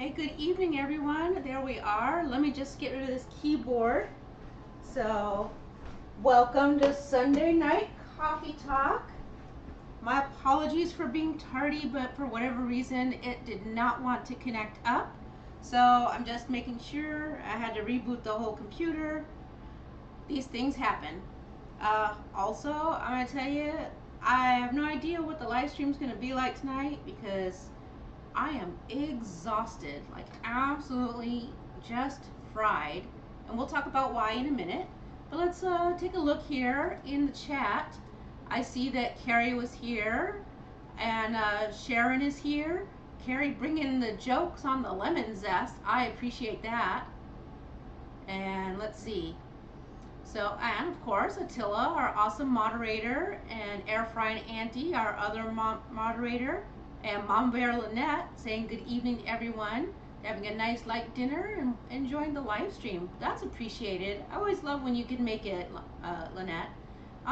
Hey, good evening, everyone. There we are. Let me just get rid of this keyboard. So, welcome to Sunday night coffee talk. My apologies for being tardy, but for whatever reason, it did not want to connect up. So, I'm just making sure. I had to reboot the whole computer. These things happen. Also, I'm going to tell you, I have no idea what the live stream is going to be like tonight because I am exhausted, like absolutely just fried. And we'll talk about why in a minute. But let's take a look here in the chat. I see that Carrie was here and Sharon is here. Carrie bringing the jokes on the lemon zest. I appreciate that. And let's see. So, and of course, Attila, our awesome moderator, and Air Frying Auntie, our other moderator, and Mom Bear Lynette saying good evening to everyone, having a nice light dinner and enjoying the live stream. That's appreciated. I always love when you can make it, Lynette.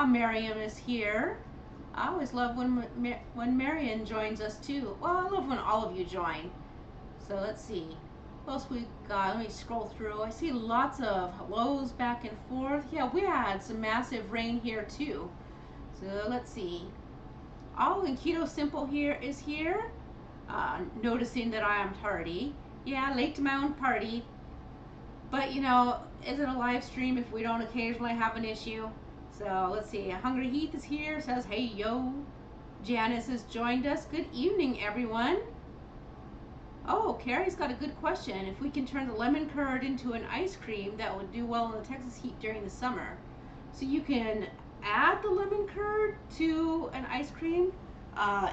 Miriam is here. I always love when Marion joins us too. Well, I love when all of you join. So let's see. What else we got? Let me scroll through. I see lots of hellos back and forth. Yeah, we had some massive rain here too. So let's see. Oh, and Keto Simple here is here. Noticing that I am tardy. Yeah, late to my own party. But you know, is it a live stream if we don't occasionally have an issue? So let's see. Hungry Heath is here. Says, hey yo. Janice has joined us. Good evening, everyone. Oh, Carrie's got a good question. If we can turn the lemon curd into an ice cream, that would do well in the Texas heat during the summer. So you can add the lemon curd to an ice cream.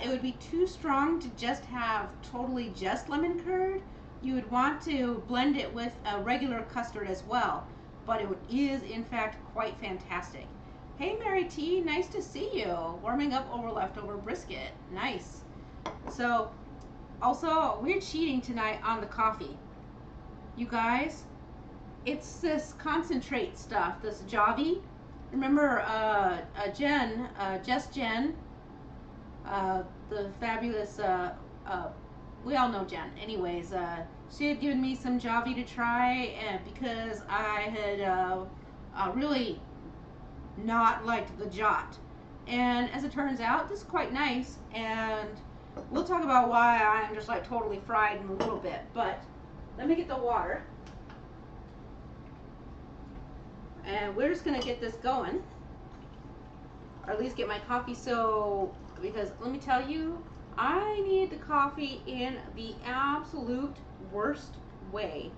It would be too strong to just have totally just lemon curd. You would want to blend it with a regular custard as well. But it is, in fact, quite fantastic. Hey, Mary T, nice to see you. Warming up over leftover brisket. Nice. So, also, we're cheating tonight on the coffee. You guys, it's this concentrate stuff, this Javi. Remember Jen, Just Jen, the fabulous, we all know Jen. Anyways, she had given me some Javi to try because I had really not liked the Jot. And as it turns out, this is quite nice. And we'll talk about why I'm just like totally fried in a little bit, but let me get the water. And we're just gonna get this going, or at least get my coffee. So, because let me tell you, I need the coffee in the absolute worst way.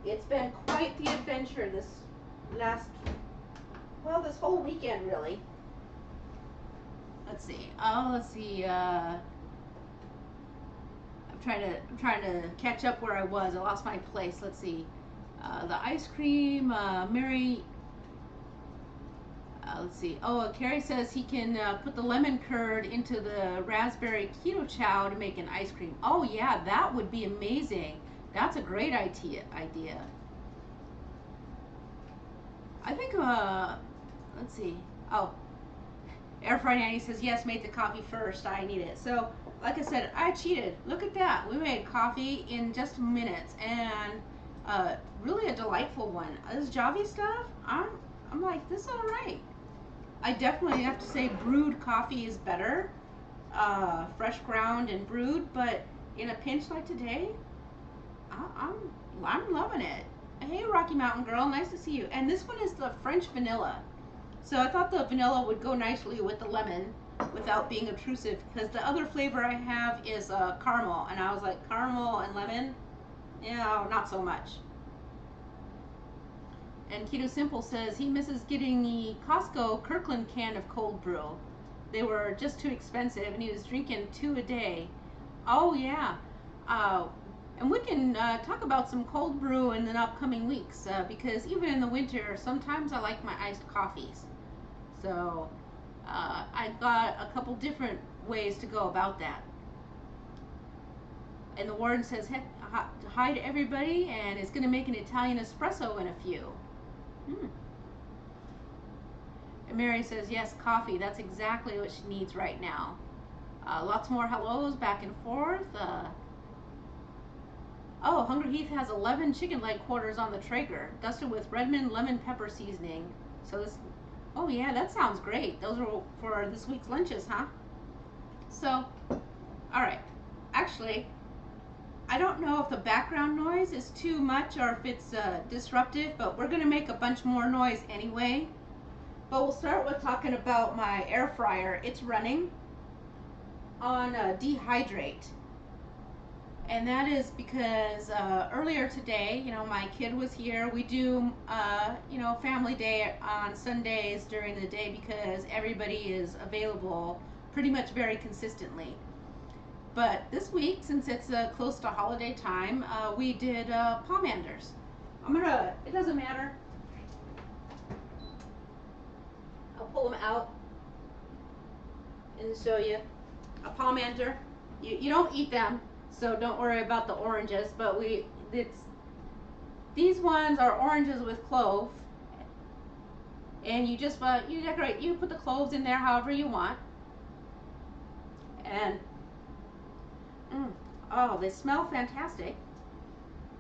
It's been quite the adventure this this whole weekend really. Let's see. Oh, let's see. I'm trying to catch up where I was. I lost my place. Let's see. The ice cream. Mary. Let's see. Oh, Carrie says he can put the lemon curd into the raspberry keto chow to make an ice cream. Oh yeah, that would be amazing. That's a great idea. I think. Let's see. Oh. Air Fry Nanny says, yes, made the coffee first. I need it. So, like I said, I cheated. Look at that. We made coffee in just minutes. And really a delightful one. This Javi stuff, I'm like, this is all right. I definitely have to say brewed coffee is better. Fresh ground and brewed. But in a pinch like today, I'm loving it. Hey, Rocky Mountain Girl. Nice to see you. And this one is the French vanilla. So I thought the vanilla would go nicely with the lemon without being obtrusive, because the other flavor I have is caramel, and I was like, caramel and lemon? Yeah, not so much. And Keto Simple says he misses getting the Costco Kirkland can of cold brew. They were just too expensive, and he was drinking 2 a day. Oh, yeah. And we can talk about some cold brew in the upcoming weeks, because even in the winter, sometimes I like my iced coffees. So I've got a couple different ways to go about that. And the warden says hi to everybody, and is going to make an Italian espresso in a few. And Mary says, yes, coffee. That's exactly what she needs right now. Lots more hellos back and forth. Oh, Hungry Heath has 11 chicken leg quarters on the Traeger, dusted with Redmond lemon pepper seasoning. So this, oh yeah, that sounds great. Those are for this week's lunches, huh? So, all right. Actually, I don't know if the background noise is too much or if it's disruptive, but we're gonna make a bunch more noise anyway. But we'll start with talking about my air fryer. It's running on dehydrate. And that is because earlier today, you know, my kid was here. We do, you know, family day on Sundays during the day because everybody is available pretty much very consistently. But this week, since it's close to holiday time, we did pomanders. It doesn't matter. I'll pull them out and show you. A pomander, you don't eat them, so don't worry about the oranges, but these ones are oranges with clove, and you just you decorate, you put the cloves in there however you want, and oh, they smell fantastic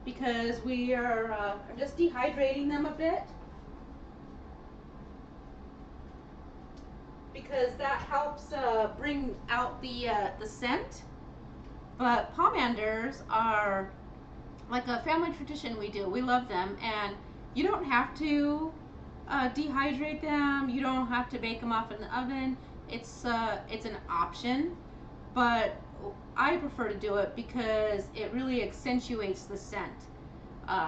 because we are just dehydrating them a bit because that helps bring out the scent. But pomanders are like a family tradition we do. We love them, and you don't have to dehydrate them. You don't have to bake them off in the oven. It's an option, but I prefer to do it because it really accentuates the scent.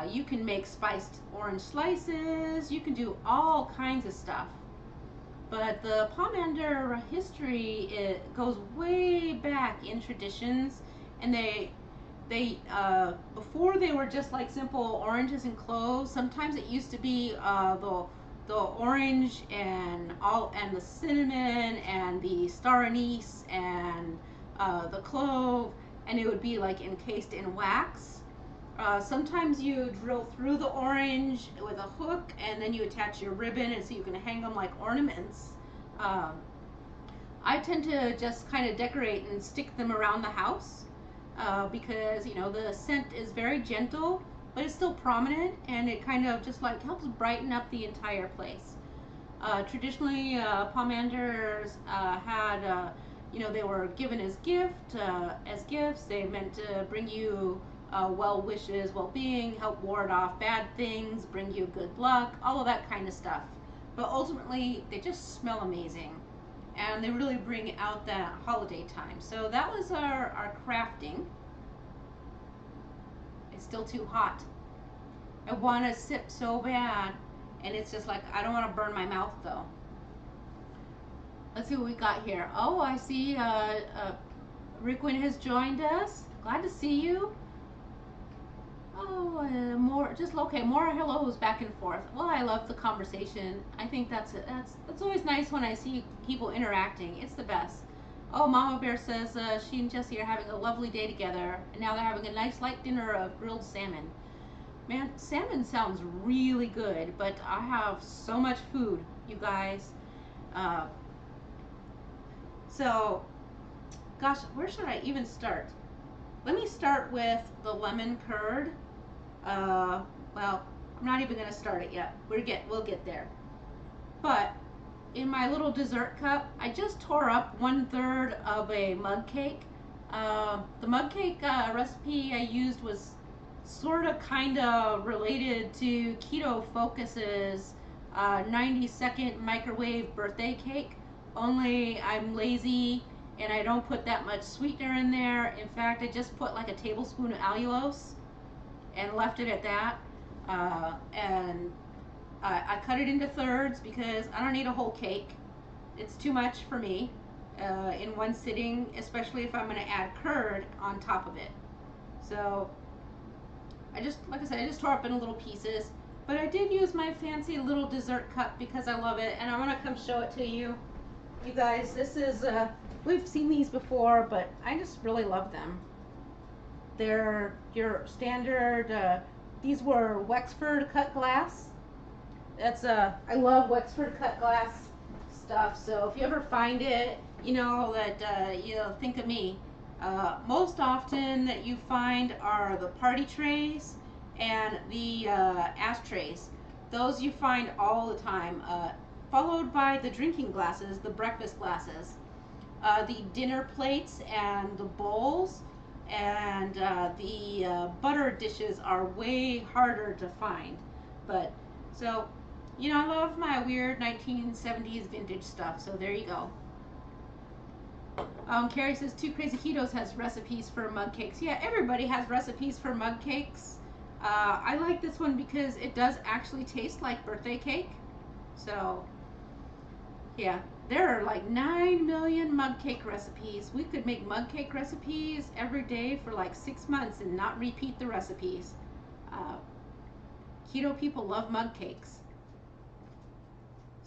You can make spiced orange slices. You can do all kinds of stuff. But the pomander history, it goes way back in traditions, and they before they were just like simple oranges and cloves. Sometimes it used to be the orange and the cinnamon and the star anise and the clove, and it would be like encased in wax. Sometimes you drill through the orange with a hook, and then you attach your ribbon, and so you can hang them like ornaments. I tend to just kind of decorate and stick them around the house because, you know, the scent is very gentle, but it's still prominent, and it kind of just like helps brighten up the entire place. Traditionally, pomanders had, you know, they were given as gifts. They meant to bring you well wishes, well-being, help ward off bad things, bring you good luck, all of that kind of stuff. But ultimately, they just smell amazing, and they really bring out that holiday time. So that was our crafting. It's still too hot. I want to sip so bad, and it's just like, I don't want to burn my mouth though. Let's see what we got here. Oh, I see Rickwin has joined us. Glad to see you. Oh, more hellos back and forth. Well, I love the conversation. I think that's always nice when I see people interacting. It's the best. Oh, Mama Bear says she and Jessie are having a lovely day together, and now they're having a nice light dinner of grilled salmon. Man, salmon sounds really good, but I have so much food, you guys. So, gosh, where should I even start? Let me start with the lemon curd. Well, I'm not even going to start it yet. We'll get there. But in my little dessert cup, I just tore up 1/3 of a mug cake. The mug cake recipe I used was sort of kind of related to Keto Focus's 90-second microwave birthday cake, only I'm lazy and I don't put that much sweetener in there. In fact, I just put like a tablespoon of allulose and left it at that. And I cut it into thirds because I don't need a whole cake. It's too much for me in one sitting, especially if I'm going to add curd on top of it. So like I said, I just tore up in little pieces. But I did use my fancy little dessert cup because I love it, and I'm going to come show it to you. You guys, this is, we've seen these before, but I just really love them. They're your standard, these were Wexford cut glass. That's, I love Wexford cut glass stuff, so if you ever find it you know, that think of me. Most often that you find are the party trays and the ashtrays. Those you find all the time, followed by the drinking glasses, the breakfast glasses, the dinner plates and the bowls, and the butter dishes are way harder to find. But so, I love my weird 1970s vintage stuff. So there you go. Carrie says Two Crazy Ketos has recipes for mug cakes. Yeah, everybody has recipes for mug cakes. I like this one because it does actually taste like birthday cake. So, yeah, there are like 9 million mug cake recipes. We could make mug cake recipes every day for like 6 months and not repeat the recipes. Uh, Keto people love mug cakes.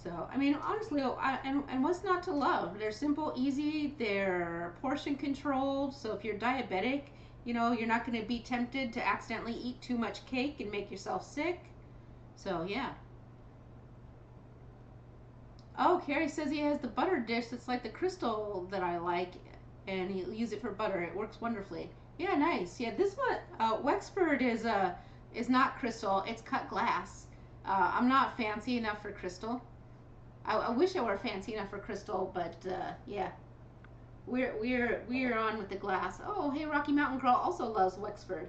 So, I mean, honestly, and what's not to love? They're simple, easy, they're portion controlled. So if you're diabetic, you're not going to be tempted to accidentally eat too much cake and make yourself sick. So, yeah. Oh, Carrie says he has the butter dish that's like the crystal that I like, and he'll use it for butter. It works wonderfully. Yeah, nice. Yeah, this one, Wexford is not crystal. It's cut glass. I'm not fancy enough for crystal. I wish I were fancy enough for crystal, but yeah, we're on with the glass. Oh, hey, Rocky Mountain Girl also loves Wexford.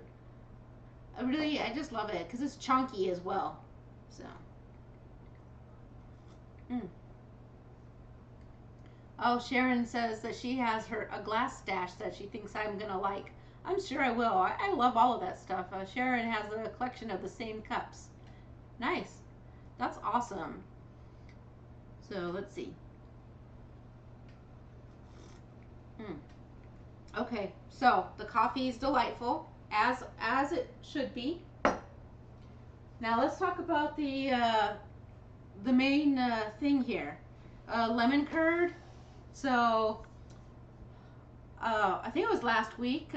I just love it because it's chunky as well. So. Mm. Oh, Sharon says that she has a glass stash that she thinks I'm gonna like. I'm sure I will. I love all of that stuff. Sharon has a collection of the same cups. Nice. That's awesome. So let's see. Okay, so the coffee is delightful, as it should be. Now let's talk about the main thing here, lemon curd. So I think it was last week.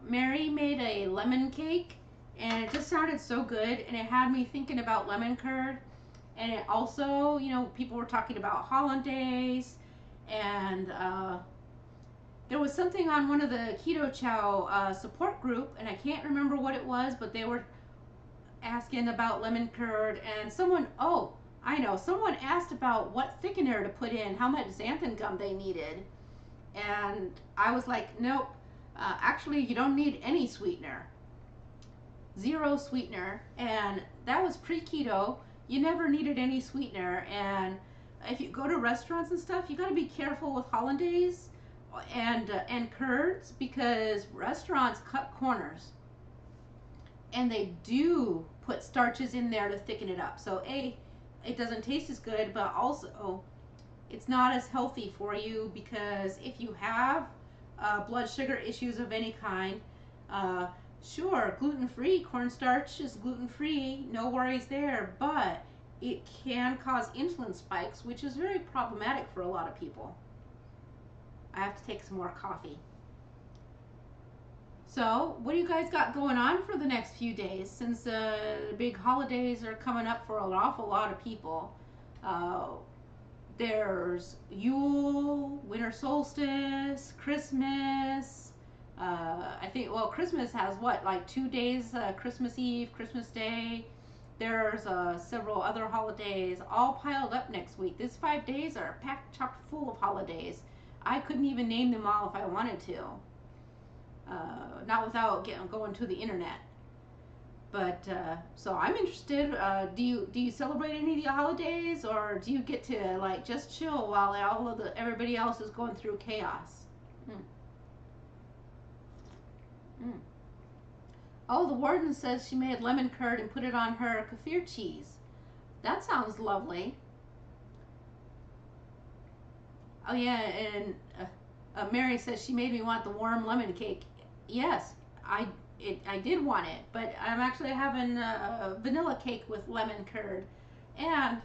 Mary made a lemon cake, and it just sounded so good, and it had me thinking about lemon curd. And it also, people were talking about hollandaise, and there was something on one of the Keto Chow support group, and I can't remember what it was, but they were asking about lemon curd, and someone asked about what thickener to put in, how much xanthan gum they needed, and I was like, nope, actually you don't need any sweetener, zero sweetener, and that was pre-keto. You never needed any sweetener, and if you go to restaurants and stuff, you got to be careful with hollandaise and curds, because restaurants cut corners, and they do put starches in there to thicken it up. So it doesn't taste as good, but also it's not as healthy for you, because if you have blood sugar issues of any kind, sure, gluten-free cornstarch is gluten-free, no worries there, but it can cause insulin spikes, which is very problematic for a lot of people. I have to take some more coffee. So, what do you guys got going on for the next few days, since the big holidays are coming up for an awful lot of people? There's Yule, winter solstice, Christmas. I think, well, Christmas has what, like 2 days, Christmas Eve, Christmas Day. There's several other holidays all piled up next week. These 5 days are packed, chock full of holidays. I couldn't even name them all if I wanted to. Not without going to the internet. But so I'm interested. Do you celebrate any of the holidays, or do you get to like just chill while everybody else is going through chaos? Mm. Mm. Oh, the warden says she made lemon curd and put it on her kefir cheese. That sounds lovely. Oh yeah, and Mary says she made me want the warm lemon cake. Yes, I did want it, but I'm actually having a vanilla cake with lemon curd. And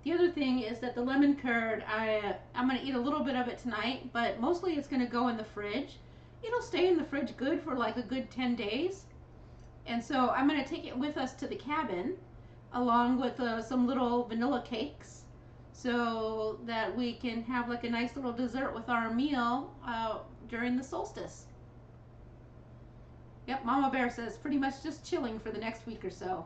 the other thing is that the lemon curd, I'm going to eat a little bit of it tonight, but mostly it's going to go in the fridge. It'll stay in the fridge good for like a good 10 days. And so I'm going to take it with us to the cabin, along with some little vanilla cakes. so that we can have like a nice little dessert with our meal during the solstice. Yep, Mama Bear says pretty much just chilling for the next week or so.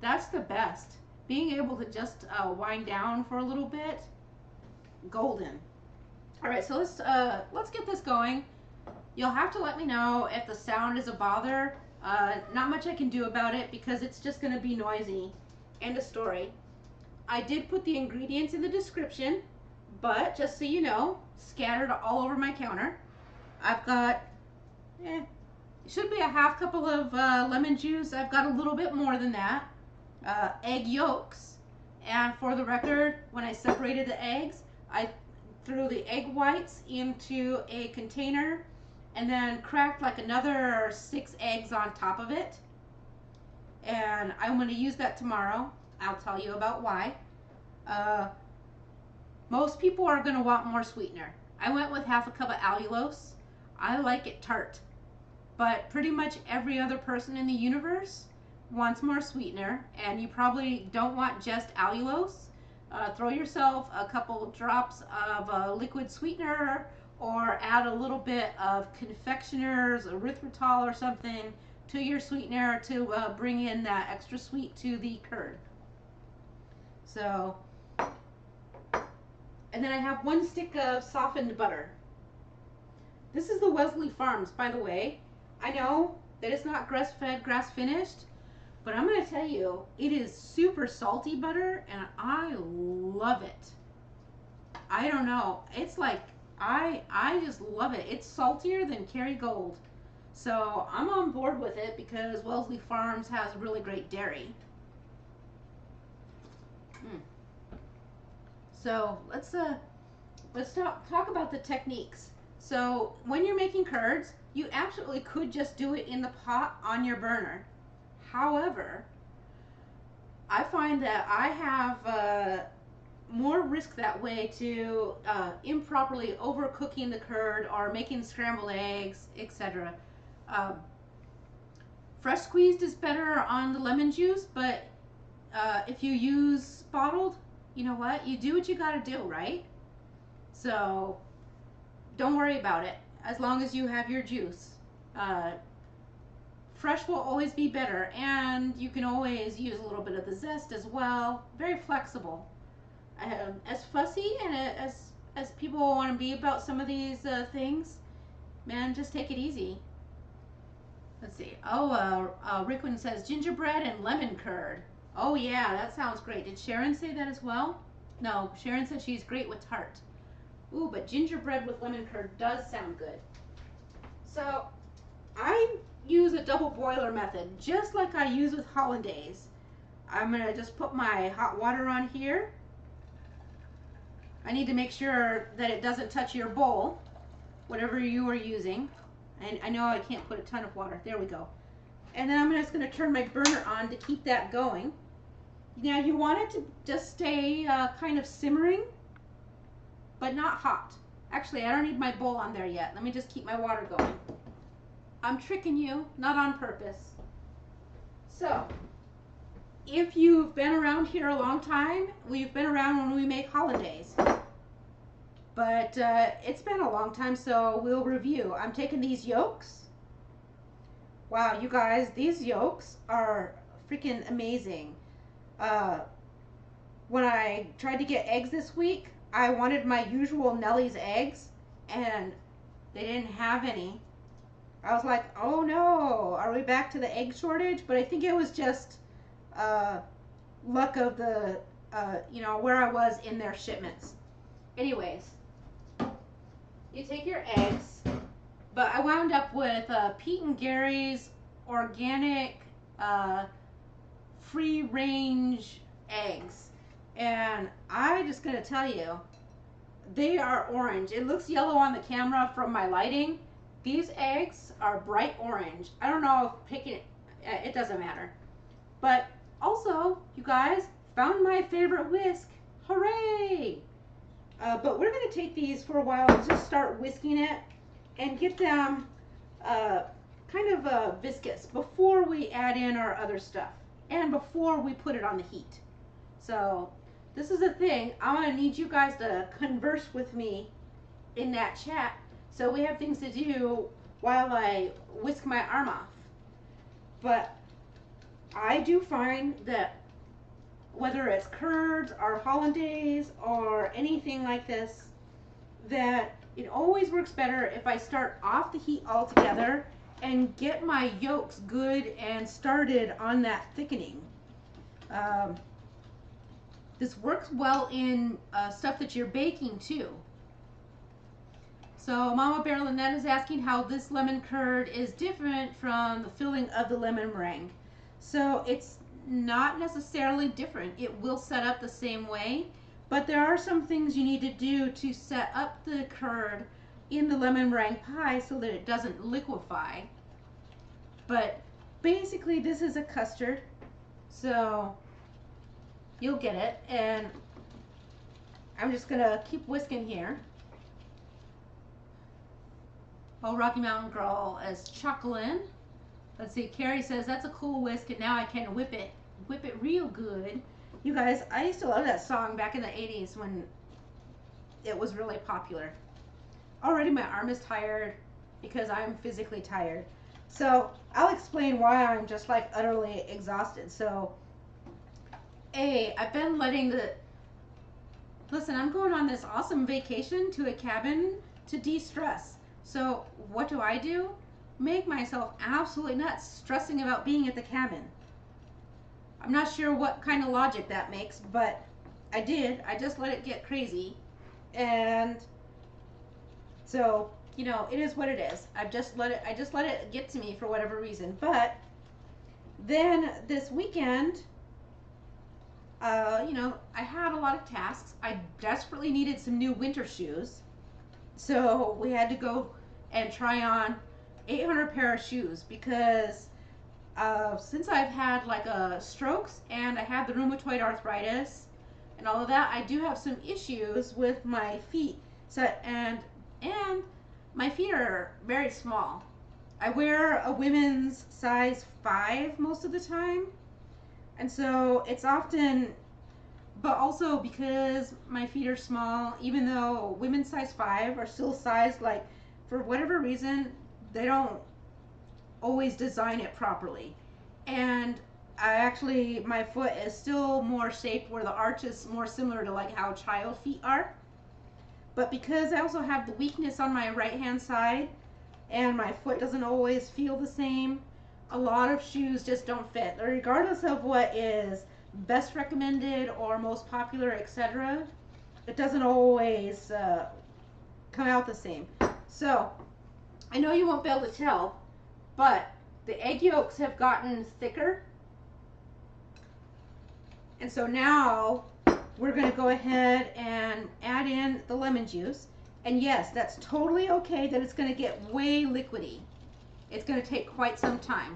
That's the best. Being able to just wind down for a little bit, golden. All right, so let's get this going. You'll have to let me know if the sound is a bother. Not much I can do about it because it's just going to be noisy. End of story. I did put the ingredients in the description, but just so you know, scattered all over my counter. I've got, should be a half cup of lemon juice. I've got a little bit more than that. Egg yolks, and for the record, when I separated the eggs, I threw the egg whites into a container and then cracked like another 6 eggs on top of it. And I'm going to use that tomorrow. I'll tell you about why. Most people are going to want more sweetener. I went with half a cup of allulose. I like it tart. But pretty much every other person in the universe wants more sweetener, and you probably don't want just allulose. Throw yourself a couple drops of liquid sweetener, or add a little bit of confectioner's erythritol or something to your sweetener to bring in that extra sweet to the curd. So, and then I have 1 stick of softened butter. This is the Wesley Farms, by the way. I know that it's not grass-fed, grass-finished, but I'm going to tell you, it is super salty butter, and I love it. I don't know. It's like, I just love it. It's saltier than Kerrygold. So I'm on board with it because Wesley Farms has really great dairy. So let's talk about the techniques. So when you're making curds, you absolutely could just do it in the pot on your burner. However, I find that I have more risk that way to improperly overcooking the curd or making scrambled eggs, etc. Fresh squeezed is better on the lemon juice, but if you use bottled, you know what? You do what you gotta do, right? So don't worry about it as long as you have your juice. Fresh will always be better, and you can always use a little bit of the zest as well. Very flexible. As fussy and as people want to be about some of these things, man, just take it easy. Let's see. Oh, Rickman says gingerbread and lemon curd. Oh yeah, that sounds great. Did Sharon say that as well? No, Sharon said she's great with tart. Ooh, but gingerbread with lemon curd does sound good. So I use a double boiler method, just like I use with hollandaise. I'm gonna just put my hot water on here. I need to make sure that it doesn't touch your bowl, whatever you are using. And I know I can't put a ton of water. There we go. And then I'm just going to turn my burner on to keep that going. Now you want it to just stay kind of simmering, but not hot. Actually, I don't need my bowl on there yet. Let me just keep my water going. I'm tricking you, not on purpose. So, if you've been around here a long time, we've been around when we make hollandaise. But it's been a long time, so we'll review. I'm taking these yolks. Wow, you guys, these yolks are freaking amazing. When I tried to get eggs this week, I wanted my usual Nellie's eggs, and they didn't have any. I was like, oh no, are we back to the egg shortage? But I think it was just luck of the, where I was in their shipments. Anyways, you take your eggs, but I wound up with Pete and Gary's organic free-range eggs. And I'm just going to tell you, they are orange. It looks yellow on the camera from my lighting. These eggs are bright orange. I don't know if picking it doesn't matter. But also, you guys, found my favorite whisk. Hooray! But we're going to take these for a while and just start whisking it and get them kind of viscous before we add in our other stuff and before we put it on the heat. So this is the thing. I'm going to need you guys to converse with me in that chat. So we have things to do while I whisk my arm off. But I do find that whether it's curds or hollandaise or anything like this, that it always works better if I start off the heat altogether and get my yolks good and started on that thickening. This works well in stuff that you're baking too. So Mama Bear Lynette is asking how this lemon curd is different from the filling of the lemon meringue. So it's not necessarily different. It will set up the same way, but there are some things you need to do to set up the curd in the lemon meringue pie so that it doesn't liquefy. But basically this is a custard, so you'll get it, and I'm just gonna keep whisking here. Oh, Rocky Mountain Girl is chuckling. Let's see, Carrie says, that's a cool whisk, and now I can whip it real good. You guys, I used to love that song back in the 80s when it was really popular. Already my arm is tired because I'm physically tired. So I'll explain why I'm just like utterly exhausted. So, I've been letting listen, I'm going on this awesome vacation to a cabin to de-stress. So what do? Make myself absolutely nuts stressing about being at the cabin. I'm not sure what kind of logic that makes, but I did. I just let it get crazy. And so, you know, it is what it is. I just let it get to me for whatever reason. But then this weekend, you know, I had a lot of tasks. I desperately needed some new winter shoes. So we had to go and try on 800 pair of shoes because since I've had like strokes and I have the rheumatoid arthritis and all of that, I do have some issues with my feet. So and my feet are very small. I wear a women's size 5 most of the time, and so it's often, but also because my feet are small, even though women's size 5 are still sized, like, for whatever reason, they don't always design it properly. And my foot is still more shaped where the arch is more similar to like how child feet are. But because I also have the weakness on my right hand side and my foot doesn't always feel the same, a lot of shoes just don't fit. Regardless of what is best recommended or most popular, etc., it doesn't always come out the same. So I know you won't be able to tell, but the egg yolks have gotten thicker, and so now we're going to go ahead and add in the lemon juice. And yes, that's totally okay that it's going to get way liquidy. It's going to take quite some time.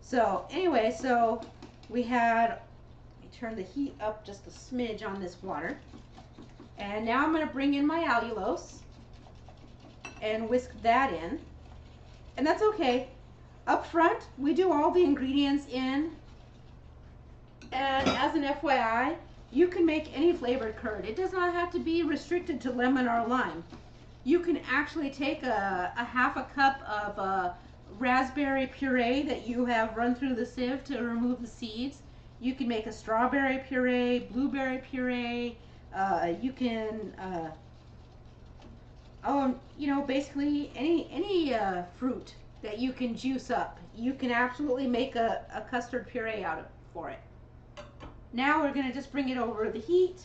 So anyway, so we had, let me turn the heat up just a smidge on this water. And now I'm going to bring in my allulose and whisk that in. And that's okay. Up front, we do all the ingredients in. And as an FYI, you can make any flavored curd. It does not have to be restricted to lemon or lime. You can actually take a half a cup of raspberry puree that you have run through the sieve to remove the seeds. You can make a strawberry puree, blueberry puree. You can, you know, basically any fruit that you can juice up. You can absolutely make a custard puree for it. Now we're going to just bring it over the heat,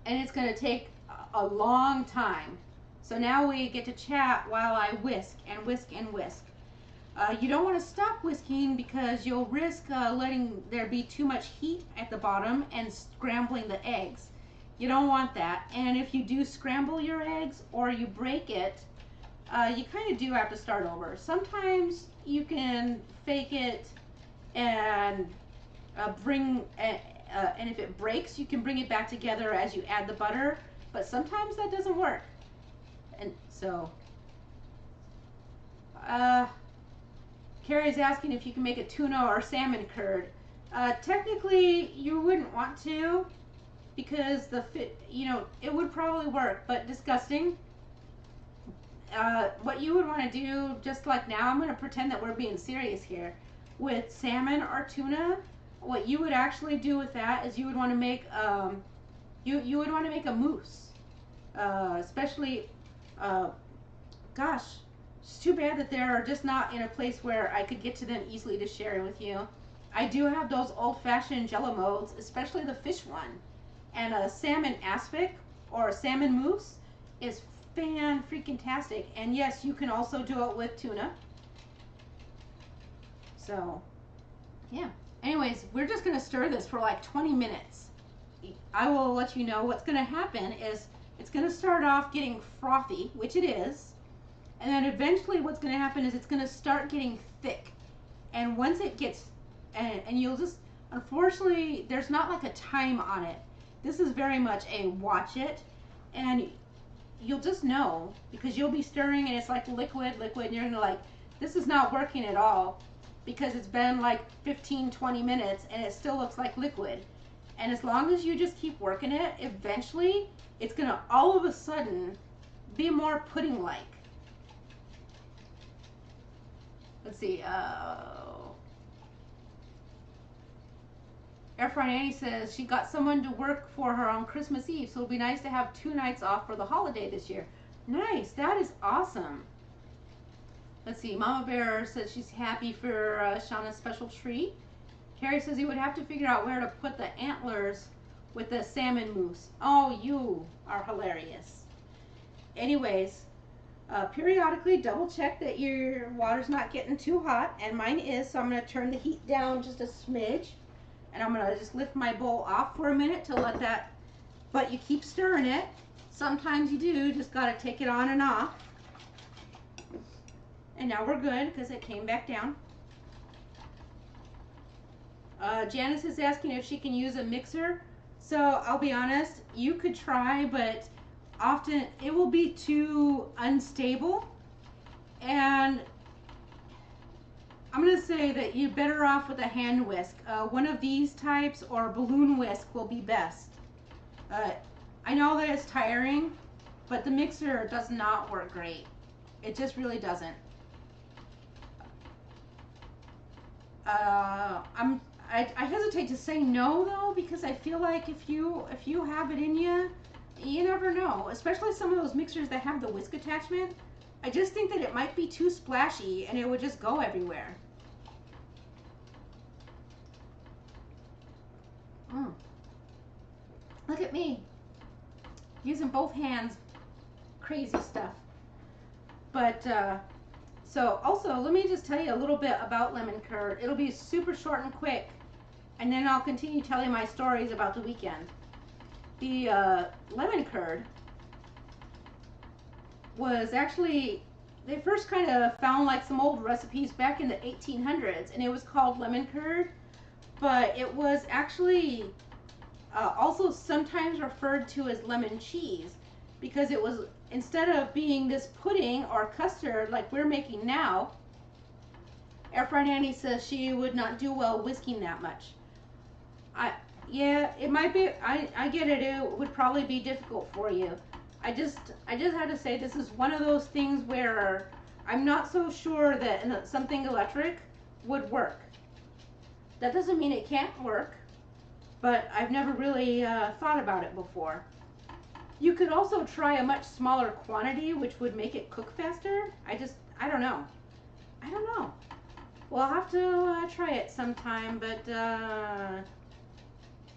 and it's going to take a long time. So now we get to chat while I whisk and whisk and whisk. You don't want to stop whisking because you'll risk letting there be too much heat at the bottom and scrambling the eggs. You don't want that. And if you do scramble your eggs or you break it, you kind of do have to start over. Sometimes you can fake it and and if it breaks, you can bring it back together as you add the butter, but sometimes that doesn't work. And so Carrie's asking if you can make a tuna or salmon curd. Technically, you wouldn't want to because it would probably work, but disgusting. What you would want to do, just like now, I'm going to pretend that we're being serious here. With salmon or tuna, what you would actually do with that is you would want to make you would want to make a mousse, especially. Gosh, it's too bad that they're just not in a place where I could get to them easily to share with you. I do have those old-fashioned Jello molds, especially the fish one, and a salmon aspic or a salmon mousse is fan-freaking-tastic. And yes, you can also do it with tuna. So, yeah. Anyways, we're just going to stir this for like 20 minutes. I will let you know what's going to happen is it's going to start off getting frothy, which it is. And then eventually what's going to happen is it's going to start getting thick. And once it gets, and you'll just, unfortunately, there's not like a time on it. This is very much a watch it. And you'll just know because you'll be stirring and it's like liquid, and you're going to like, this is not working at all because it's been like 15-20 minutes and it still looks like liquid. And as long as you just keep working it, eventually it's going to all of a sudden be more pudding-like. Let's see. Air Fry Annie says she got someone to work for her on Christmas Eve, so it'll be nice to have 2 nights off for the holiday this year. Nice. That is awesome. Let's see. Mama Bear says she's happy for Shauna's special treat. Harry says he would have to figure out where to put the antlers with the salmon mousse. Oh, you are hilarious. Anyways, periodically double check that your water's not getting too hot, and mine is, so I'm going to turn the heat down just a smidge, and I'm going to just lift my bowl off for a minute to let that, but you keep stirring it. Sometimes you do, just got to take it on and off. And now we're good because it came back down. Janice is asking if she can use a mixer. So I'll be honest, you could try, but often it will be too unstable. And I'm going to say that you're better off with a hand whisk. One of these types or a balloon whisk will be best. I know that it's tiring, but the mixer does not work great. It just really doesn't. I hesitate to say no though, because I feel like if you have it in you, you never know. Especially some of those mixers that have the whisk attachment. I just think that it might be too splashy and it would just go everywhere. Look at me using both hands. Crazy stuff. But so also let me just tell you a little bit about lemon curd. It'll be super short and quick, and then I'll continue telling my stories about the weekend. The lemon curd was actually, they first kind of found like some old recipes back in the 1800s, and it was called lemon curd, but it was actually also sometimes referred to as lemon cheese, because it was, instead of being this pudding or custard like we're making now. Air Fry Nanny says she would not do well whisking that much. Yeah, it might be, I get it, it would probably be difficult for you. I just had to say this is one of those things where I'm not so sure that something electric would work. That doesn't mean it can't work, but I've never really thought about it before. You could also try a much smaller quantity, which would make it cook faster. I don't know. I don't know. We'll have to try it sometime, but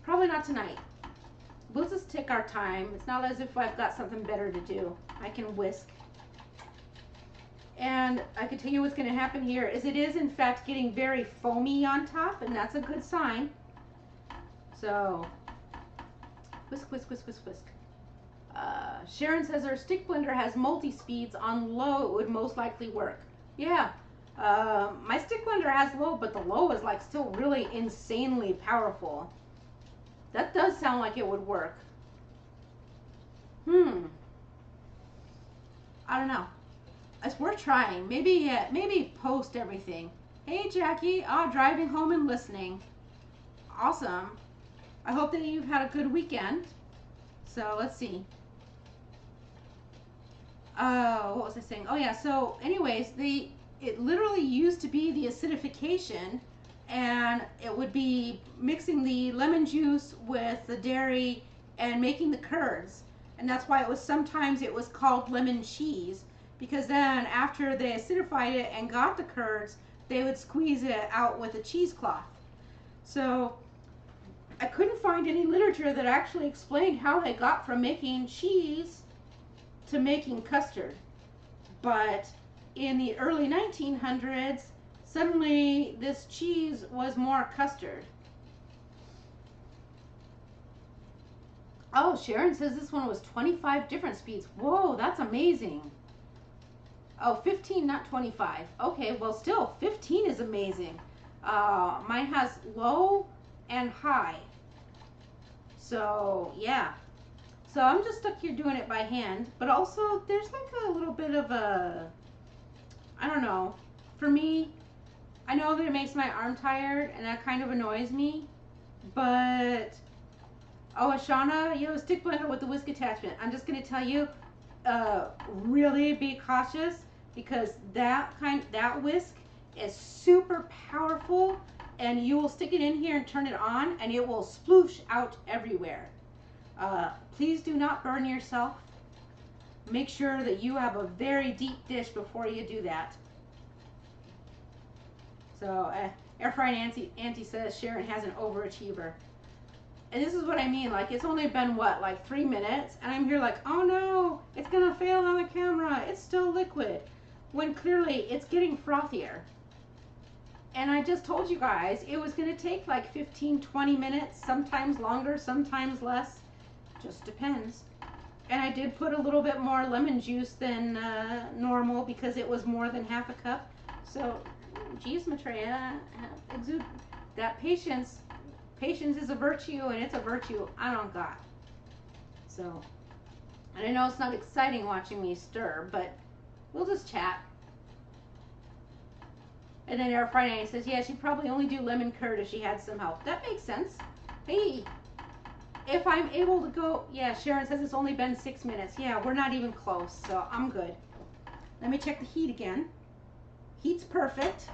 probably not tonight. We'll just take our time. It's not as if I've got something better to do. I can whisk. And I can tell you what's going to happen here is it is in fact getting very foamy on top, and that's a good sign. So, whisk, whisk, whisk, whisk, whisk. Sharon says her stick blender has multi-speeds. On low it would most likely work. Yeah, my stick blender has low, but the low is like still really insanely powerful. That does sound like it would work. I don't know. It's worth trying. Maybe post everything. Hey Jackie, driving home and listening. awesome. I hope that you've had a good weekend. So let's see. What was I saying? Oh yeah, so anyways, it literally used to be the acidification, and it would be mixing the lemon juice with the dairy and making the curds. And that's why sometimes it was called lemon cheese, because then after they acidified it and got the curds, they would squeeze it out with a cheesecloth. So I couldn't find any literature that actually explained how they got from making cheese to making custard. But in the early 1900s, suddenly this cheese was more custard. Oh, Sharon says this one was 25 different speeds. Whoa, that's amazing. Oh, 15, not 25. Okay, well still, 15 is amazing. Mine has low and high. So, yeah. So I'm just stuck here doing it by hand. But also, there's like a little bit of a, I don't know. For me, I know that it makes my arm tired, and that kind of annoys me. But, oh, Ashana, you have a stick blender with the whisk attachment. I'm just going to tell you, really be cautious, because that whisk is super powerful, and you will stick it in here and turn it on, and it will sploosh out everywhere. Please do not burn yourself. Make sure that you have a very deep dish before you do that. So, Air Frying Auntie says Sharon has an overachiever. And this is what I mean, like, it's only been, what, like 3 minutes? And I'm here like, oh no, it's gonna fail on the camera. It's still liquid. When clearly it's getting frothier. And I just told you guys, it was gonna take like 15, 20 minutes, sometimes longer, sometimes less. Just depends. And I did put a little bit more lemon juice than normal, because it was more than half a cup. So, geez, Maitreya, exude that patience. Patience is a virtue, and it's a virtue I don't got. So, and I know it's not exciting watching me stir, but we'll just chat. And then Air Friday says, yeah, she'd probably only do lemon curd if she had some help. That makes sense. Hey, if I'm able to go, yeah, Sharon says it's only been 6 minutes. Yeah, we're not even close, so I'm good. Let me check the heat again. Heat's perfect.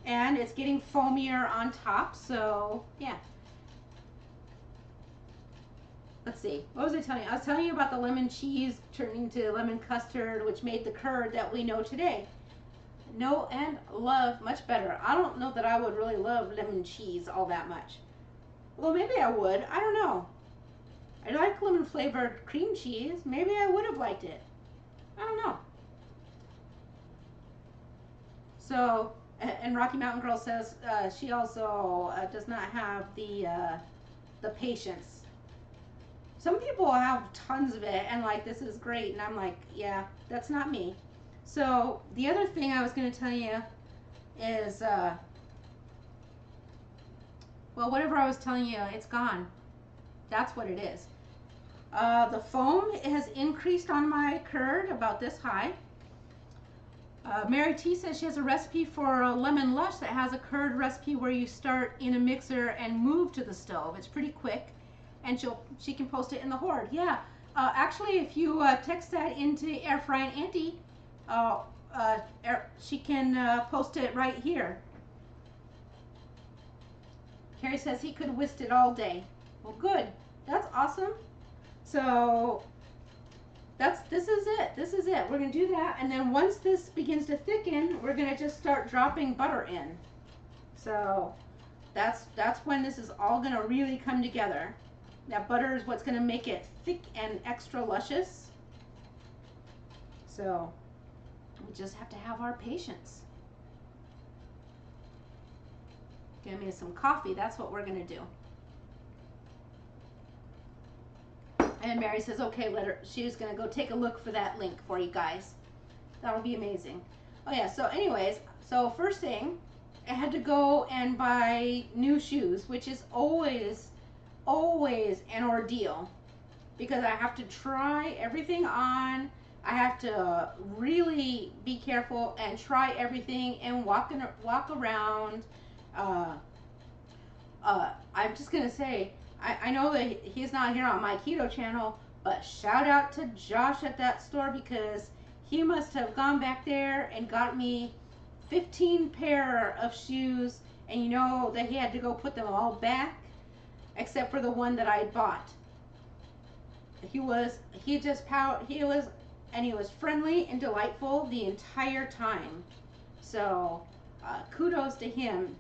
And it's getting foamier on top, so yeah. Let's see, what was I telling you? I was telling you about the lemon cheese turning to lemon custard, which made the curd that we know today. Know and love much better. I don't know that I would really love lemon cheese all that much. Well, maybe I would. I don't know. I like lemon flavored cream cheese. Maybe I would have liked it. I don't know. So, and Rocky Mountain Girl says she also does not have the patience. Some people have tons of it and like, this is great, and I'm like, yeah, that's not me. So the other thing I was going to tell you is, well, whatever I was telling you, it's gone. That's what it is. The foam has increased on my curd about this high. Mary T says she has a recipe for a lemon lush that has a curd recipe where you start in a mixer and move to the stove. It's pretty quick, and she can post it in the horde. Yeah, actually, if you text that into Air Frying Auntie, she can post it right here. Carrie says he could whisk it all day. Well, good. That's awesome. So this is it. This is it. We're going to do that, and then once this begins to thicken, we're going to just start dropping butter in. So that's when this is all going to really come together. That butter is what's going to make it thick and extra luscious. So we just have to have our patience. Give me some coffee. That's what we're going to do. And Mary says, okay, she's going to go take a look for that link for you guys. That'll be amazing. Oh yeah, so anyways, so first thing, I had to go and buy new shoes, which is always an ordeal, because I have to try everything on. I have to really be careful and try everything and walk around. I'm just gonna say, I know that he's not here on my keto channel, but shout out to Josh at that store, because he must have gone back there and got me 15 pair of shoes, and you know that he had to go put them all back except for the one that I bought. He was friendly and delightful the entire time. So kudos to him.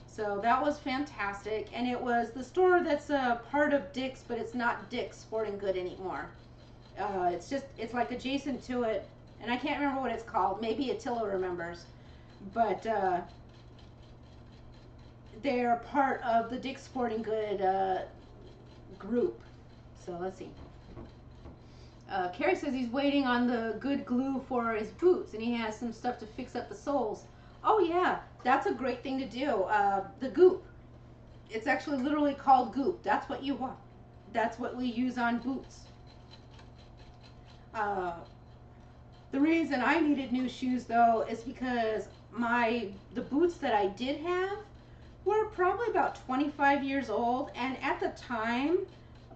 So that was fantastic, and it was the store that's a part of Dick's, but it's not Dick's Sporting Good anymore. It's like adjacent to it, and I can't remember what it's called. Maybe Attila remembers, but they're part of the Dick's Sporting Good group. So let's see. Carrie says he's waiting on the good glue for his boots, and he has some stuff to fix up the soles. Oh yeah, that's a great thing to do. The goop. It's actually literally called goop. That's what you want. That's what we use on boots. The reason I needed new shoes though is because the boots that I did have were probably about 25 years old, and at the time,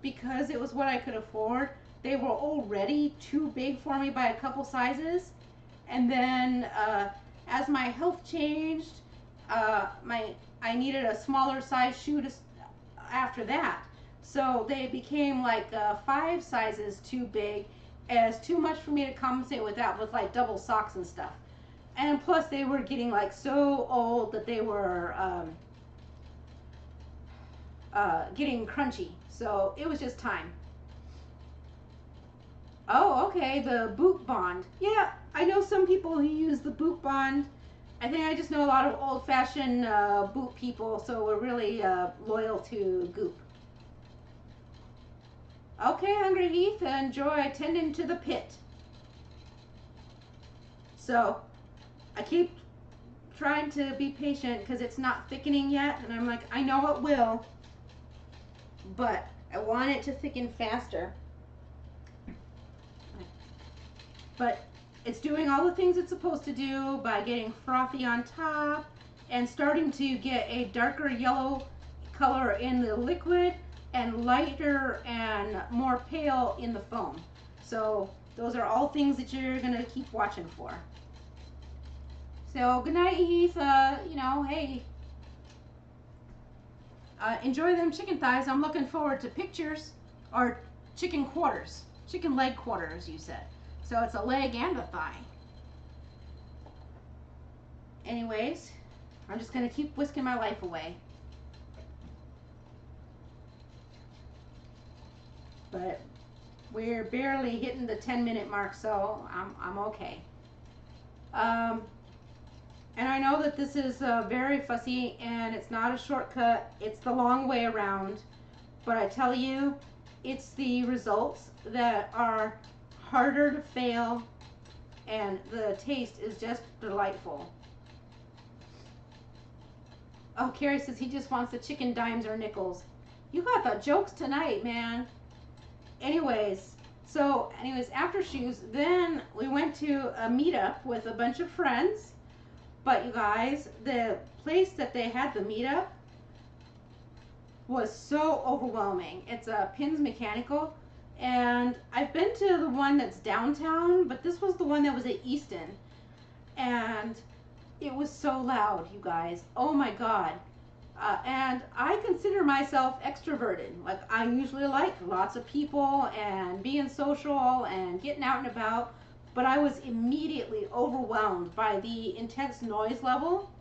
because it was what I could afford, they were already too big for me by a couple sizes. And then as my health changed, I needed a smaller size shoe after that. So they became like 5 sizes too big, as too much for me to compensate with that, with like double socks and stuff. And plus they were getting like so old that they were getting crunchy. So it was just time. Oh, okay, the boot bond. Yeah, I know some people who use the boot bond. I think I just know a lot of old-fashioned boot people, so we're really loyal to Goop. Okay, Hungry Heath, enjoy tending to the pit. So, I keep trying to be patient because it's not thickening yet, and I'm like, I know it will, but I want it to thicken faster. But it's doing all the things it's supposed to do by getting frothy on top and starting to get a darker yellow color in the liquid and lighter and more pale in the foam. So those are all things that you're gonna keep watching for. So good night, Heath. You know, hey, enjoy them chicken thighs. I'm looking forward to pictures, or chicken quarters, chicken leg quarters, you said. So it's a leg and a thigh. Anyways, I'm just gonna keep whisking my life away. But we're barely hitting the 10-minute mark, so I'm okay. And I know that this is very fussy and it's not a shortcut. It's the long way around. But I tell you, it's the results that are harder to fail, and the taste is just delightful. Oh, Carrie says he just wants the chicken dimes or nickels. You got the jokes tonight, man. Anyways, after shoes, then we went to a meetup with a bunch of friends. But you guys, the place that they had the meetup was so overwhelming. It's a Pins Mechanical. And I've been to the one that's downtown, but this was the one that was at Easton. And it was so loud, you guys. Oh my God. And I consider myself extroverted. Like, I usually like lots of people and being social and getting out and about. But I was immediately overwhelmed by the intense noise level.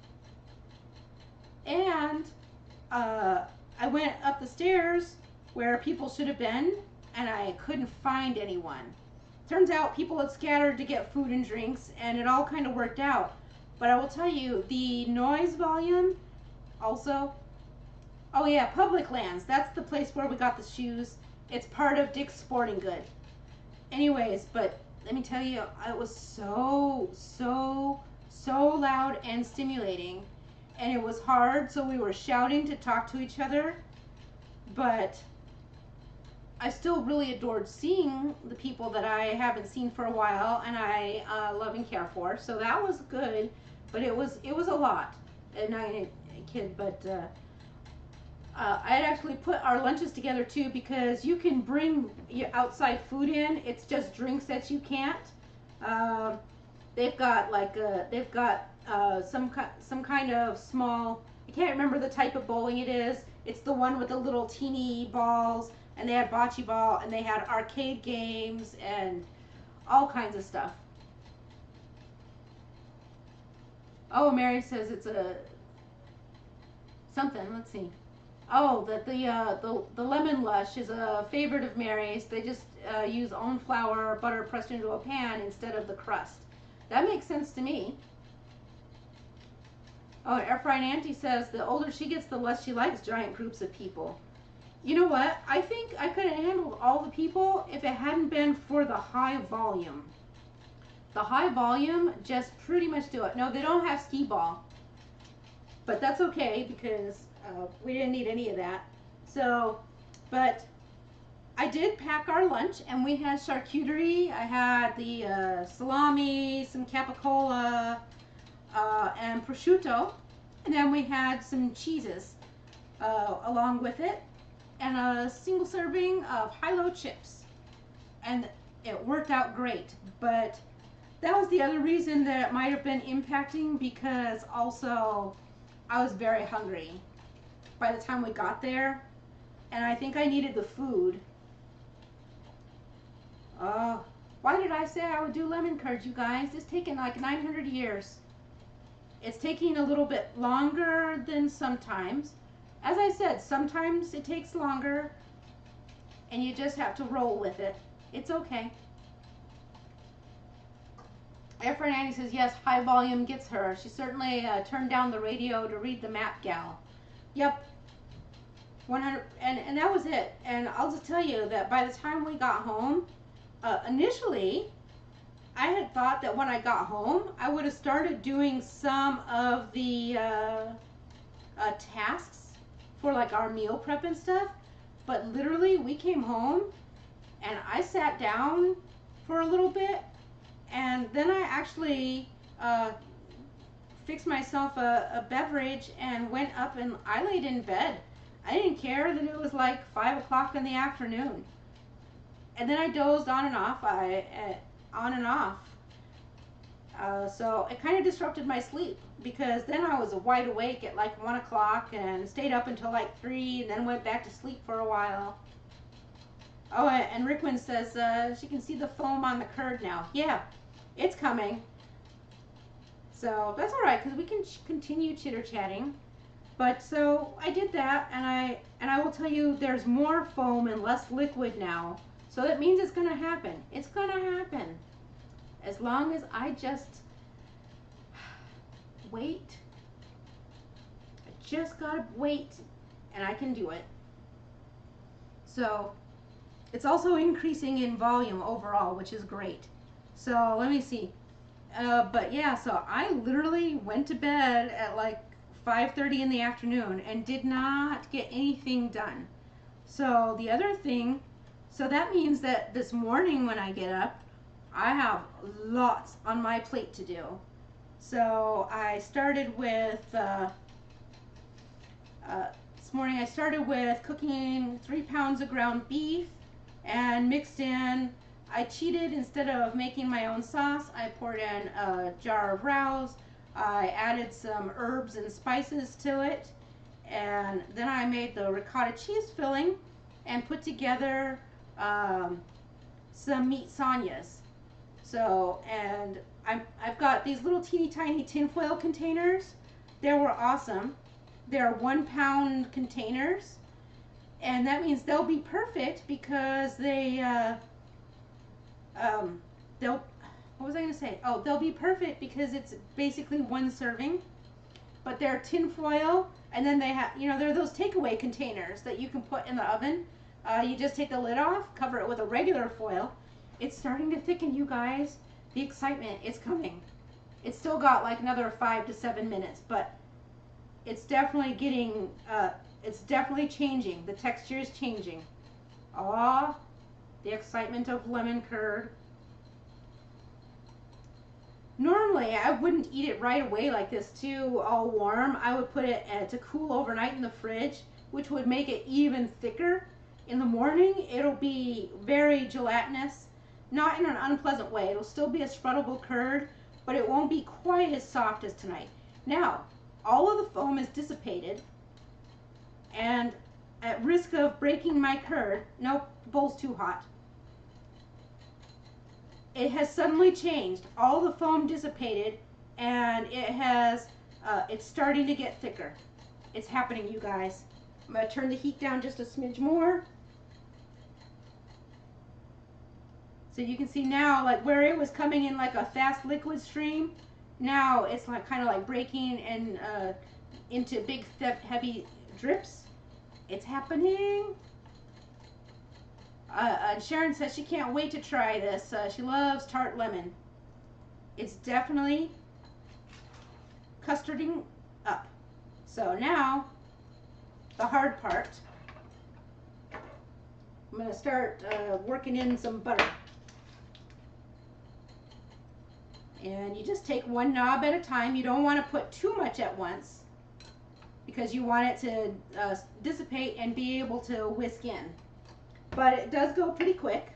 And I went up the stairs where people should have been, and I couldn't find anyone. Turns out people had scattered to get food and drinks, and it all kind of worked out. But I will tell you, the noise volume also, oh yeah, Public Lands, that's the place where we got the shoes. It's part of Dick's Sporting Good. Anyways, but let me tell you, it was so loud and stimulating, and it was hard, so we were shouting to talk to each other, but I still really adored seeing the people that I haven't seen for a while and I love and care for. So that was good, but it was a lot. And I kid, but I'd actually put our lunches together too, because you can bring your outside food in. It's just drinks that you can't. Um, they've got like some kind of small. I can't remember the type of bowling it is. It's the one with the little teeny balls, and they had bocce ball, and they had arcade games and all kinds of stuff. Oh, Mary says it's a something. Let's see. Oh, that the lemon lush is a favorite of Mary's. They just use almond flour, butter pressed into a pan instead of the crust. That makes sense to me. Oh, Air Fried Auntie says the older she gets, the less she likes giant groups of people. You know what? I think I could have handled all the people if it hadn't been for the high volume. The high volume just pretty much do it. No, they don't have skee ball, but that's okay because we didn't need any of that. So, but I did pack our lunch, and we had charcuterie. I had the salami, some capicola, and prosciutto, and then we had some cheeses along with it, and a single serving of high-low chips, and it worked out great. But that was the other reason that it might have been impacting, because also I was very hungry by the time we got there, and I think I needed the food. Why did I say I would do lemon curd, you guys? It's taken like 900 years. It's taking a little bit longer than sometimes. As I said, sometimes it takes longer, and you just have to roll with it. It's okay. Efren Annie says, yes, high volume gets her. She certainly turned down the radio to read the map gal. Yep. 100, and that was it. And I'll just tell you that by the time we got home, initially, I had thought that when I got home, I would have started doing some of the tasks for like our meal prep and stuff. But literally, we came home, and I sat down for a little bit, and then I actually fixed myself a beverage and went up, and I laid in bed. I didn't care that it was like 5 o'clock in the afternoon. And then I dozed on and off, so it kind of disrupted my sleep, because then I was wide awake at like 1 o'clock and stayed up until like 3, and then went back to sleep for a while. Oh, and Rickman says she can see the foam on the curd now. Yeah, it's coming. So that's all right, because we can continue chitter-chatting. But so I did that, and I will tell you, there's more foam and less liquid now. So that means it's going to happen. It's going to happen. As long as I just wait. I just got to wait, and I can do it. So it's also increasing in volume overall, which is great. So let me see. But yeah, so I literally went to bed at like 5:30 in the afternoon and did not get anything done. So the other thing, so that means that this morning when I get up, I have lots on my plate to do. So I started with, this morning I started with cooking 3 pounds of ground beef and mixed in, I cheated. Instead of making my own sauce, I poured in a jar of rouse. I added some herbs and spices to it, and then I made the ricotta cheese filling and put together some meat sanyas. So, and I've got these little teeny tiny tinfoil containers. They were awesome. They're 1 pound containers, and that means they'll be perfect because they'll, what was I going to say? Oh, they'll be perfect because it's basically 1 serving, but they're tin foil, and then they have, you know, they're those takeaway containers that you can put in the oven. You just take the lid off, cover it with a regular foil. It's starting to thicken, you guys. The excitement is coming. It's still got like another 5 to 7 minutes, but it's definitely getting, it's definitely changing. The texture is changing. Ah, the excitement of lemon curd. Normally, I wouldn't eat it right away like this too, all warm. I would put it to cool overnight in the fridge, which would make it even thicker. In the morning, it'll be very gelatinous, not in an unpleasant way. It'll still be a spreadable curd, but it won't be quite as soft as tonight. Now, all of the foam is dissipated, and at risk of breaking my curd, nope, the bowl's too hot. It has suddenly changed. All the foam dissipated, and it's starting to get thicker. It's happening, you guys. I'm gonna turn the heat down just a smidge more. So you can see now, like where it was coming in like a fast liquid stream, now it's like kind of like breaking and into big, heavy drips. It's happening. Sharon says she can't wait to try this. She loves tart lemon. It's definitely custarding up. So now, the hard part. I'm going to start working in some butter. And you just take one knob at a time. You don't want to put too much at once because you want it to dissipate and be able to whisk in. But it does go pretty quick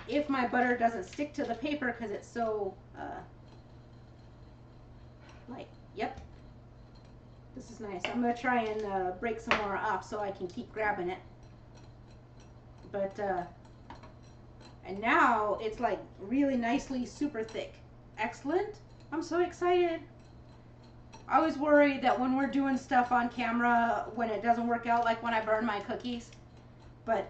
if my butter doesn't stick to the paper because it's so light. Yep. This is nice. I'm going to try and break some more off so I can keep grabbing it. But and now it's like really nicely super thick. Excellent. I'm so excited. I always worry that when we're doing stuff on camera, when it doesn't work out, like when I burn my cookies. But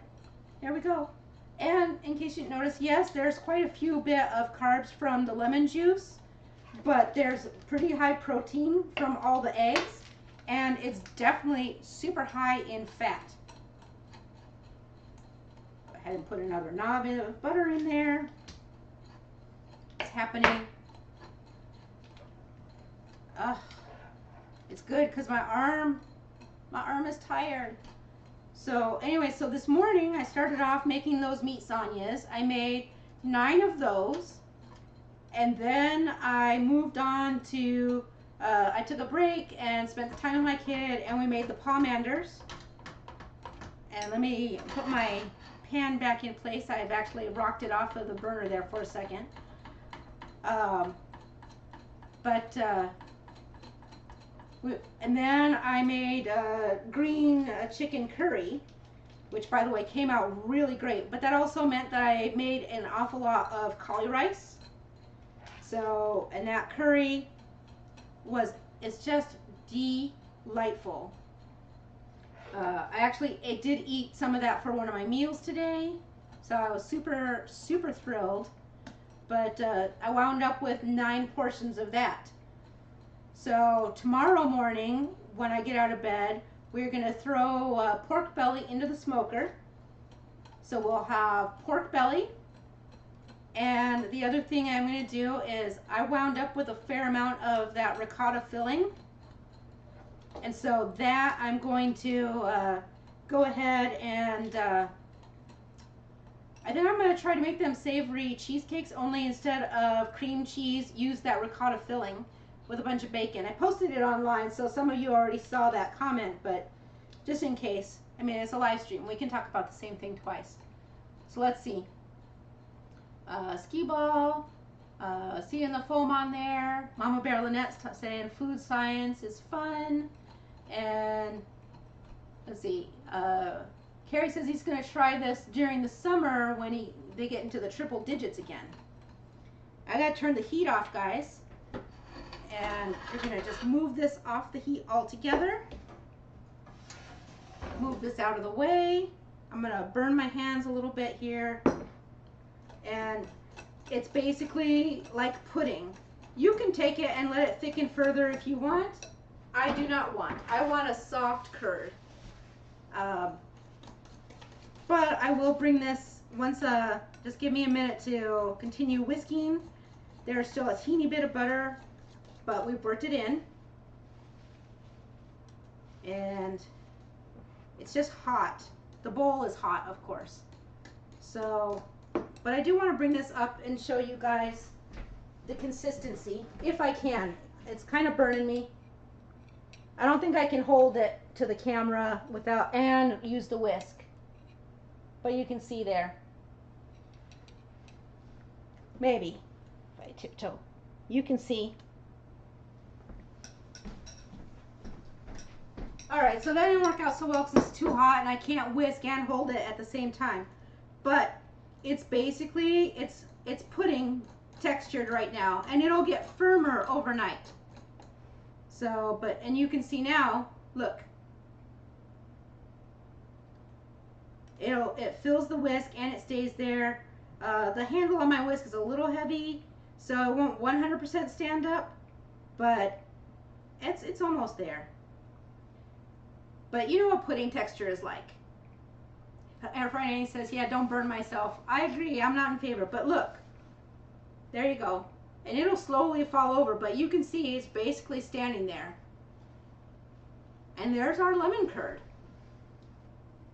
here we go. And in case you didn't notice, yes, there's quite a few bit of carbs from the lemon juice, but there's pretty high protein from all the eggs, and it's definitely super high in fat. Go ahead and put another knob of butter in there. It's happening. Ugh. It's good because my arm is tired. So anyway, so this morning I started off making those meat sanyas. I made 9 of those, and then I moved on to, I took a break and spent the time with my kid, and we made the pomanders. And let me put my pan back in place. I've actually rocked it off of the burner there for a second. And then I made green chicken curry, which by the way came out really great. But that also meant that I made an awful lot of cauli rice. So, and that curry it's just delightful. I did eat some of that for one of my meals today. So I was super, super thrilled. But I wound up with 9 portions of that. So tomorrow morning, when I get out of bed, we're going to throw pork belly into the smoker. So we'll have pork belly. And the other thing I'm going to do is I wound up with a fair amount of that ricotta filling. And so that I'm going to go ahead and I think I'm going to try to make them savory cheesecakes, only instead of cream cheese, use that ricotta filling with a bunch of bacon. I posted it online, so some of you already saw that comment, but just in case, I mean, it's a live stream. We can talk about the same thing twice. So let's see. Ski ball, seeing the foam on there. Mama Bear Lynette's saying food science is fun. And let's see. Carrie says he's going to try this during the summer when they get into the triple digits again. I got to turn the heat off, guys. And we're going to just move this off the heat altogether. Move this out of the way. I'm going to burn my hands a little bit here. And it's basically like pudding. You can take it and let it thicken further if you want. I do not want. I want a soft curd. But I will bring this once, just give me a minute to continue whisking. There's still a teeny bit of butter, but we've worked it in. And it's just hot. The bowl is hot, of course. So, but I do want to bring this up and show you guys the consistency, if I can. It's kind of burning me. I don't think I can hold it to the camera without and use the whisk. But you can see there. Maybe if I tiptoe. You can see. Alright, so that didn't work out so well because it's too hot and I can't whisk and hold it at the same time. But it's basically, it's pudding textured right now, and it'll get firmer overnight. So, and you can see now, look. It fills the whisk and it stays there. The handle on my whisk is a little heavy, so it won't 100% stand up, but it's almost there. But you know what pudding texture is like. Air Friday says, yeah, don't burn myself. I agree, I'm not in favor, but look. There you go. And it'll slowly fall over, but you can see it's basically standing there. And there's our lemon curd.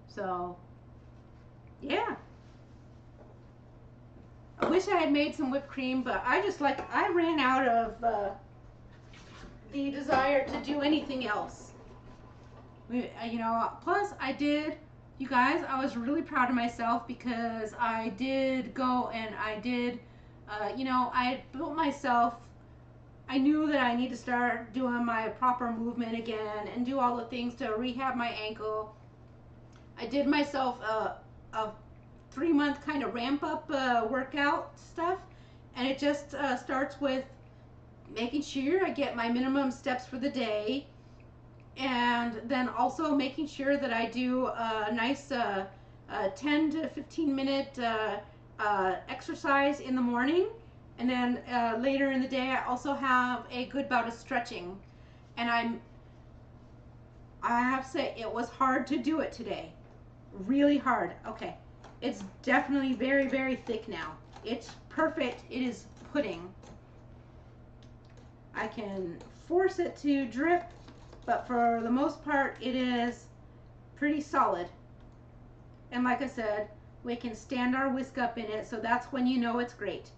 So, yeah. I wish I had made some whipped cream, but I ran out of the desire to do anything else. You know, plus you guys, I was really proud of myself because I did go and I did, you know, I built myself. I knew that I need to start doing my proper movement again and do all the things to rehab my ankle. I did myself a 3-month kind of ramp up workout stuff, and it just starts with making sure I get my minimum steps for the day, and then also making sure that I do a nice 10 to 15 minute exercise in the morning, and then later in the day I also have a good bout of stretching. And I have to say it was hard to do it today, really hard. Okay, it's definitely very, very thick now. It's perfect. It is pudding. I can force it to drip, but for the most part it is pretty solid. And like I said, we can stand our whisk up in it, so that's when you know it's great.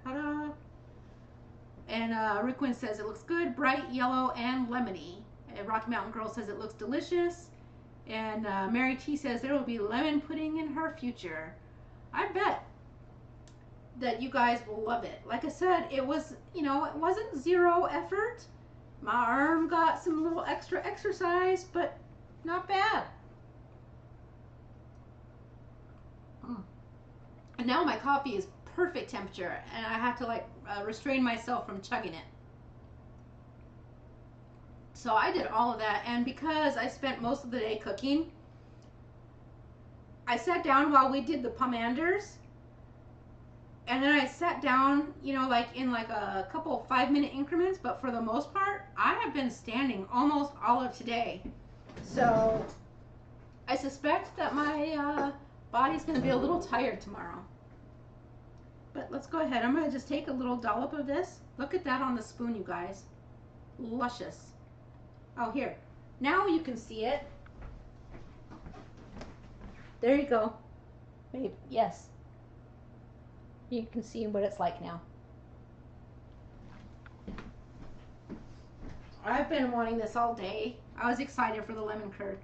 Ta-da! And Rickwin says it looks good, bright yellow and lemony. Rocky Mountain Girl says it looks delicious. And Mary T says there will be lemon pudding in her future. I bet that you guys will love it. Like I said, it was, you know, it wasn't zero effort. My arm got some little extra exercise, but not bad. And now my coffee is perfect temperature, and I have to like restrain myself from chugging it. So I did all of that, and because I spent most of the day cooking, I sat down while we did the pomanders, and then I sat down, you know, like in like a couple 5-minute increments, but for the most part, I have been standing almost all of today. So I suspect that my body's going to be a little tired tomorrow. But let's go ahead. I'm going to just take a little dollop of this. Look at that on the spoon, you guys. Luscious. Oh, here. Now you can see it. There you go. Maybe, yes. You can see what it's like now. I've been wanting this all day. I was excited for the lemon curd.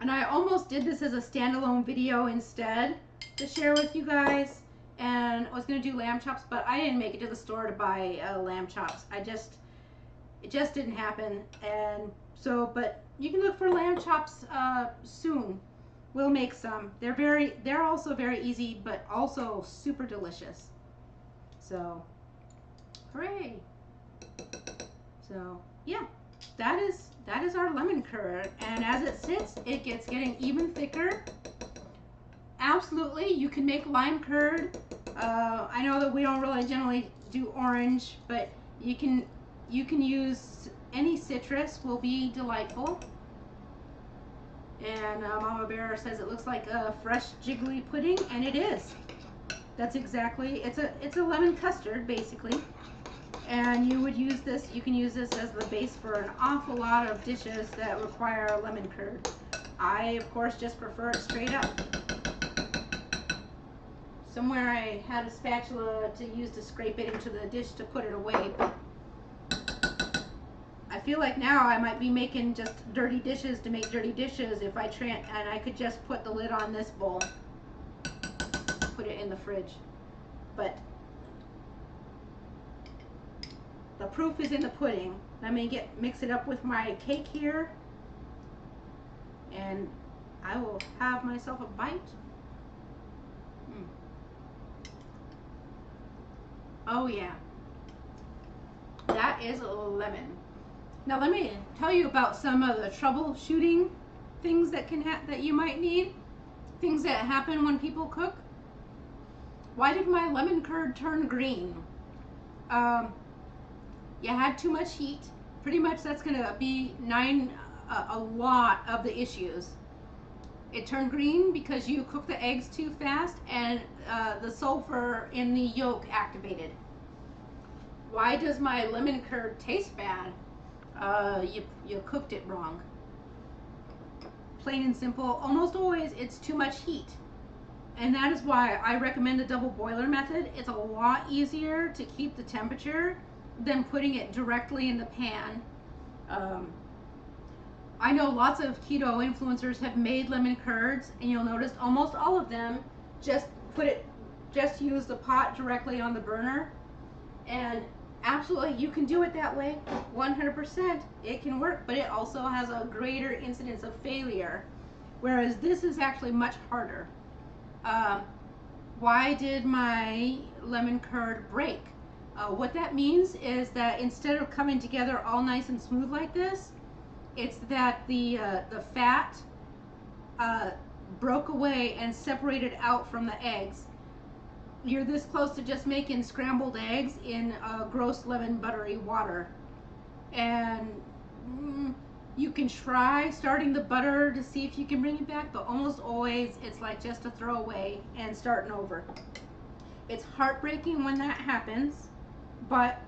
And I almost did this as a standalone video instead to share with you guys. And I was going to do lamb chops, but I didn't make it to the store to buy lamb chops. It just didn't happen. And so, but you can look for lamb chops soon. We'll make some. They're also very easy, but also super delicious. So, hooray! So, yeah, that is our lemon curd, and as it sits, it gets getting even thicker. Absolutely, you can make lime curd. I know that we don't really generally do orange, but you can use any citrus. Will be delightful. And Mama Bear says it looks like a fresh jiggly pudding, and it is. That's exactly. It's a lemon custard basically, and you would use this. You can use this as the base for an awful lot of dishes that require lemon curd. I of course just prefer it straight up. Somewhere I had a spatula to use to scrape it into the dish to put it away, but feel like now I might be making just dirty dishes to make dirty dishes if and I could just put the lid on this bowl, put it in the fridge. But the proof is in the pudding. Let me mix it up with my cake here, and I will have myself a bite. Oh yeah, that is a lemon. Now let me tell you about some of the troubleshooting things that that you might need, things that happen when people cook. Why did my lemon curd turn green? You had too much heat. Pretty much that's gonna be a lot of the issues. It turned green because you cooked the eggs too fast and the sulfur in the yolk activated. Why does my lemon curd taste bad? You cooked it wrong. Plain and simple. Almost always it's too much heat. And that is why I recommend the double boiler method. It's a lot easier to keep the temperature than putting it directly in the pan. I know lots of keto influencers have made lemon curds, and you'll notice almost all of them just use the pot directly on the burner. And absolutely, you can do it that way, 100%. It can work, but it also has a greater incidence of failure, whereas this is actually much harder. Why did my lemon curd break? What that means is that instead of coming together all nice and smooth like this, it's that the fat broke away and separated out from the eggs. You're this close to just making scrambled eggs in gross lemon buttery water. And you can try starting the butter to see if you can bring it back, but almost always it's like just a throwaway and starting over. It's heartbreaking when that happens, but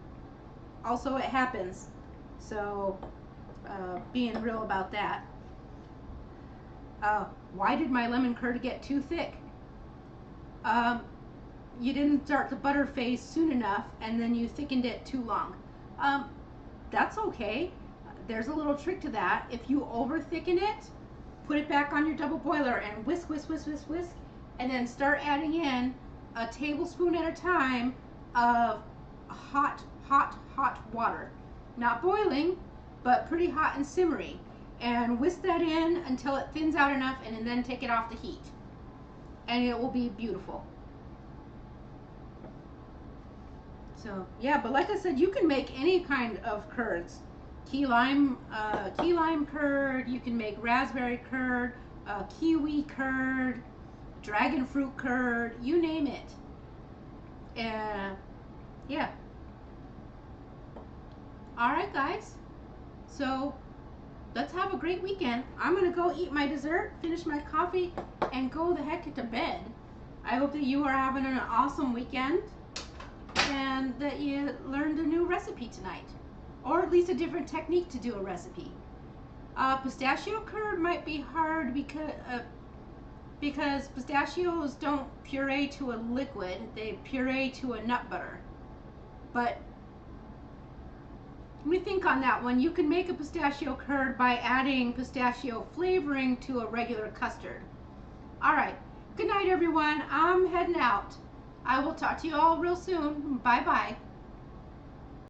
also it happens. So being real about that. Why did my lemon curd get too thick? You didn't start the butter phase soon enough, and then you thickened it too long. That's okay. There's a little trick to that. If you over thicken it, put it back on your double boiler and whisk, whisk, whisk, whisk, whisk, and then start adding in a tablespoon at a time of hot water. Not boiling, but pretty hot and simmery. And whisk that in until it thins out enough, and then take it off the heat. And it will be beautiful. So yeah, but like I said, you can make any kind of curds. Key lime curd, you can make raspberry curd, kiwi curd, dragon fruit curd, you name it. Yeah. Alright guys, so let's have a great weekend. I'm gonna go eat my dessert, finish my coffee, and go the heck to bed. I hope that you are having an awesome weekend and that you learned a new recipe tonight, or at least a different technique to do a recipe. Pistachio curd might be hard because pistachios don't puree to a liquid, they puree to a nut butter. But let me think on that one. You can make a pistachio curd by adding pistachio flavoring to a regular custard. Alright, good night everyone. I'm heading out. I will talk to you all real soon. Bye bye.